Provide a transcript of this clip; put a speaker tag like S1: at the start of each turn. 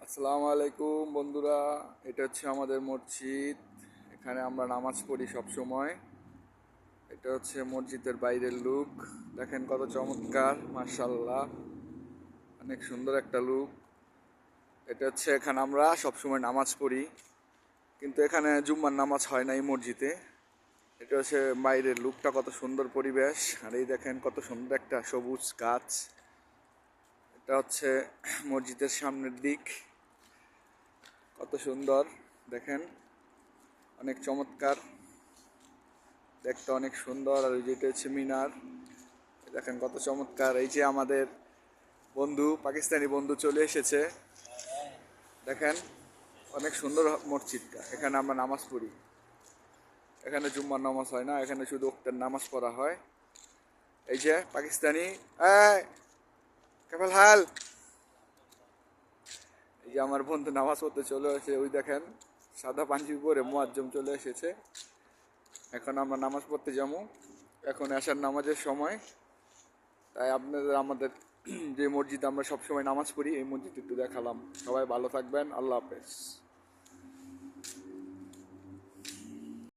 S1: আসসালামু আলাইকুম বন্ধুরা, এটা হচ্ছে আমাদের মসজিদ। এখানে আমরা নামাজ পড়ি সব সময়। এটা হচ্ছে মসজিদের বাইরের লুক। দেখেন কত চমৎকার, মাশাআল্লাহ, অনেক সুন্দর একটা লুক। এটা হচ্ছে এখানে আমরা সব সময় নামাজ পড়ি, কিন্তু এখানে জুম্মার নামাজ হয় না এই মসজিদে। এটা হচ্ছে বাইরের লুকটা, কত সুন্দর পরিবেশ। আর এই দেখেন কত সুন্দর একটা সবুজ গাছ। এটা হচ্ছে মসজিদের সামনের দিক, কত সুন্দর দেখেন, অনেক চমৎকার, দেখতে অনেক সুন্দর। আর যেটা হচ্ছে মিনার, দেখেন কত চমৎকার। এই যে আমাদের বন্ধু, পাকিস্তানি বন্ধু চলে এসেছে, দেখেন অনেক সুন্দর মসজিদটা। এখানে আমরা নামাজ পড়ি। এখানে জুম্মার নামাজ হয় না, এখানে শুধু ওক্তের নামাজ পড়া হয়। এই যে পাকিস্তানি, এই কেবল হাল, এই যে আমার বন্ধু নামাজ পড়তে চলে এসেছে। ওই দেখেন সাদা পাঞ্জাবি পরে মুয়াজ্জম চলে এসেছে। এখন আমরা নামাজ পড়তে যাবো। এখন আসার নামাজের সময়, তাই আপনাদের আমাদের যে মসজিদ আমরা সবসময় নামাজ পড়ি, এই মসজিদ একটু দেখালাম। সবাই ভালো থাকবেন, আল্লাহ হাফেজ।